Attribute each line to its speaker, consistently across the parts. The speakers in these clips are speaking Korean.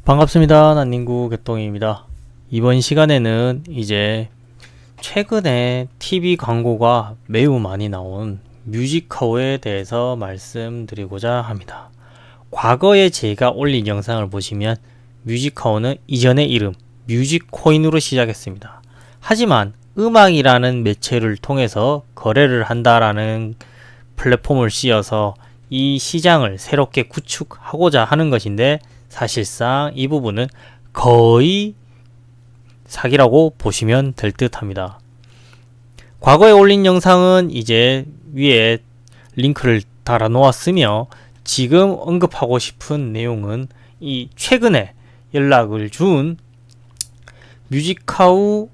Speaker 1: 반갑습니다. 난닝구 개똥입니다. 이번 시간에는 이제 최근에 TV 광고가 매우 많이 나온 뮤직카우에 대해서 말씀드리고자 합니다. 과거에 제가 올린 영상을 보시면 뮤직카우는 이전의 이름 뮤직코인으로 시작했습니다. 하지만 음악이라는 매체를 통해서 거래를 한다라는 플랫폼을 씌워서 이 시장을 새롭게 구축하고자 하는 것인데, 사실상 이 부분은 거의 사기라고 보시면 될 듯 합니다. 과거에 올린 영상은 이제 위에 링크를 달아 놓았으며, 지금 언급하고 싶은 내용은 이 최근에 연락을 준 뮤직카우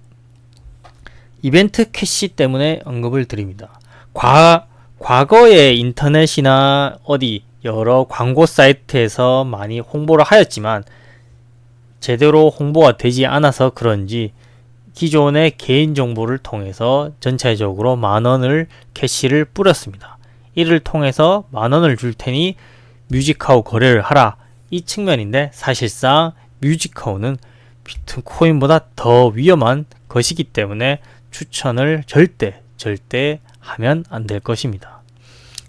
Speaker 1: 이벤트 캐시 때문에 언급을 드립니다. 과거에 인터넷이나 어디 여러 광고 사이트에서 많이 홍보를 하였지만 제대로 홍보가 되지 않아서 그런지 기존의 개인정보를 통해서 전체적으로 만원을 캐시를 뿌렸습니다. 이를 통해서 만원을 줄 테니 뮤직카우 거래를 하라, 이 측면인데, 사실상 뮤직카우는 비트코인보다 더 위험한 것이기 때문에 추천을 절대 하면 안 될 것입니다.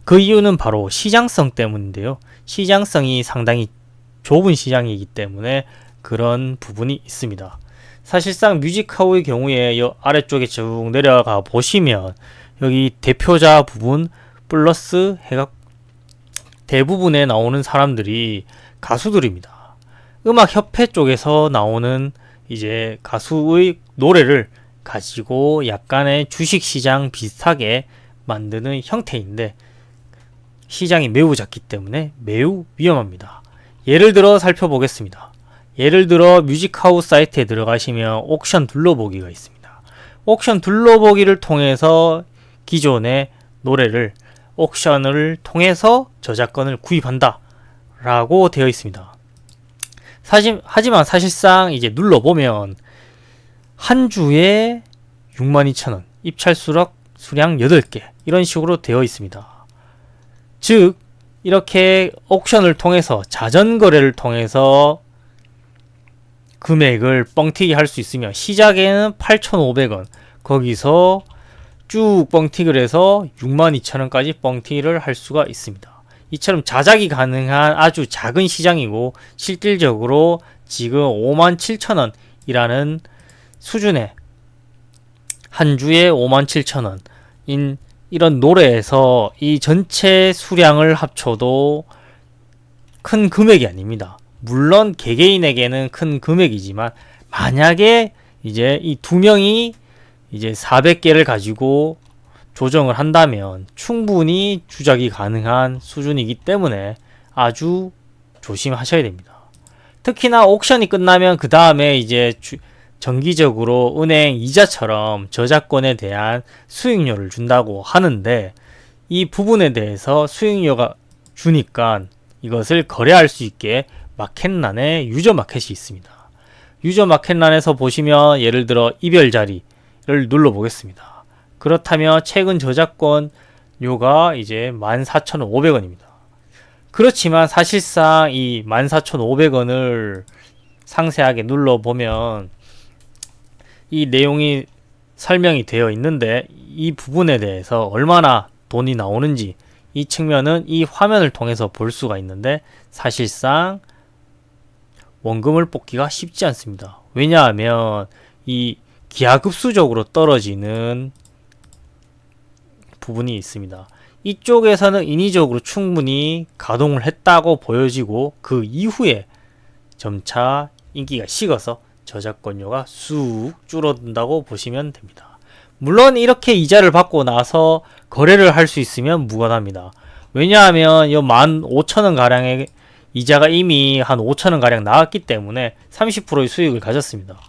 Speaker 1: 그 이유는 바로 시장성 때문인데요. 시장성이 상당히 좁은 시장이기 때문에 그런 부분이 있습니다. 사실상 뮤직카우의 경우에 이 아래쪽에 쭉 내려가 보시면 여기 대표자 부분 플러스 해가 대부분에 나오는 사람들이 가수들입니다. 음악협회 쪽에서 나오는 이제 가수의 노래를 가지고 약간의 주식시장 비슷하게 만드는 형태인데, 시장이 매우 작기 때문에 매우 위험합니다. 예를 들어 살펴보겠습니다. 예를 들어 뮤직하우 사이트에 들어가시면 옥션 둘러보기가 있습니다. 옥션 둘러보기를 통해서 기존의 노래를 옥션을 통해서 저작권을 구입한다 라고 되어 있습니다. 하지만 사실상 이제 눌러보면 한 주에 62,000원, 입찰 수량 8개, 이런 식으로 되어 있습니다. 즉 이렇게 옥션을 통해서, 자전거래를 통해서 금액을 뻥튀기 할 수 있으며, 시작에는 8,500원, 거기서 쭉 뻥튀기를 해서 62,000원까지 뻥튀기를 할 수가 있습니다. 이처럼 자작이 가능한 아주 작은 시장이고, 실질적으로 지금 57,000원이라는 수준의, 한 주에 57,000원인 이런 노래에서 이 전체 수량을 합쳐도 큰 금액이 아닙니다. 물론 개개인에게는 큰 금액이지만, 만약에 이제 이 두 명이 이제 400개를 가지고 조정을 한다면 충분히 주작이 가능한 수준이기 때문에 아주 조심하셔야 됩니다. 특히나 옥션이 끝나면 그 다음에 이제 정기적으로 은행 이자처럼 저작권에 대한 수익료를 준다고 하는데, 이 부분에 대해서 수익료가 주니까 이것을 거래할 수 있게 마켓란에 유저 마켓이 있습니다. 유저 마켓란에서 보시면 예를 들어 이별 자리를 눌러 보겠습니다. 그렇다면 최근 저작권료가 이제 14,500원입니다. 그렇지만 사실상 이 14,500원을 상세하게 눌러보면 이 내용이 설명이 되어 있는데, 이 부분에 대해서 얼마나 돈이 나오는지 이 측면은 이 화면을 통해서 볼 수가 있는데, 사실상 원금을 뽑기가 쉽지 않습니다. 왜냐하면 이 기하급수적으로 떨어지는 부분이 있습니다. 이쪽에서는 인위적으로 충분히 가동을 했다고 보여지고, 그 이후에 점차 인기가 식어서 저작권료가 쑥 줄어든다고 보시면 됩니다. 물론 이렇게 이자를 받고 나서 거래를 할 수 있으면 무관합니다. 왜냐하면 이 15,000원 가량의 이자가 이미 한 5,000원 가량 나왔기 때문에 30%의 수익을 가졌습니다.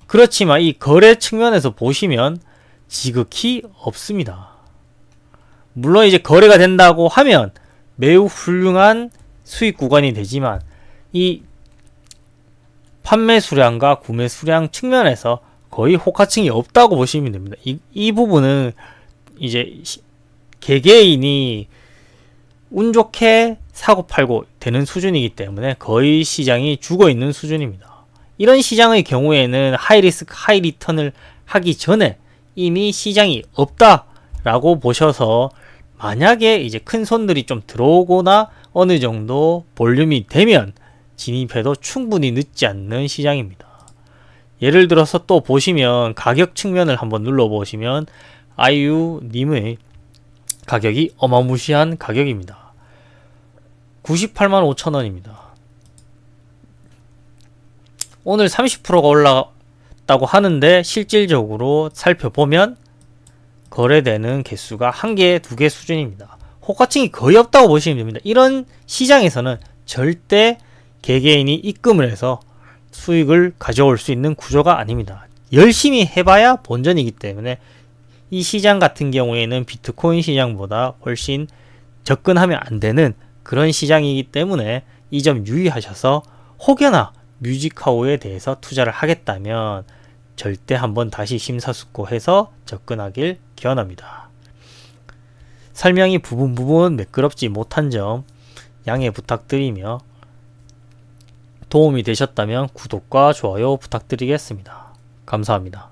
Speaker 1: 그렇지만 이 거래 측면에서 보시면 지극히 없습니다. 물론 이제 거래가 된다고 하면 매우 훌륭한 수익 구간이 되지만, 이 판매 수량과 구매 수량 측면에서 거의 호가층이 없다고 보시면 됩니다. 이 부분은 이제 개개인이 운 좋게 사고 팔고 되는 수준이기 때문에 거의 시장이 죽어 있는 수준입니다. 이런 시장의 경우에는 하이리스크 하이리턴을 하기 전에 이미 시장이 없다라고 보셔서 만약에 이제 큰 손들이 좀 들어오거나 어느 정도 볼륨이 되면 진입해도 충분히 늦지 않는 시장입니다. 예를 들어서 또 보시면 가격 측면을 한번 눌러보시면 아이유님의 가격이 어마무시한 가격입니다. 98만 5천원입니다. 오늘 30%가 올랐다고 하는데 실질적으로 살펴보면 거래되는 개수가 1개, 2개 수준입니다. 호가층이 거의 없다고 보시면 됩니다. 이런 시장에서는 절대 개개인이 입금을 해서 수익을 가져올 수 있는 구조가 아닙니다. 열심히 해봐야 본전이기 때문에 이 시장 같은 경우에는 비트코인 시장보다 훨씬 접근하면 안 되는 그런 시장이기 때문에 이 점 유의하셔서 혹여나 뮤직하우에 대해서 투자를 하겠다면 절대 한번 다시 심사숙고해서 접근하길 기원합니다. 설명이 부분 매끄럽지 못한 점 양해 부탁드리며 도움이 되셨다면 구독과 좋아요 부탁드리겠습니다. 감사합니다.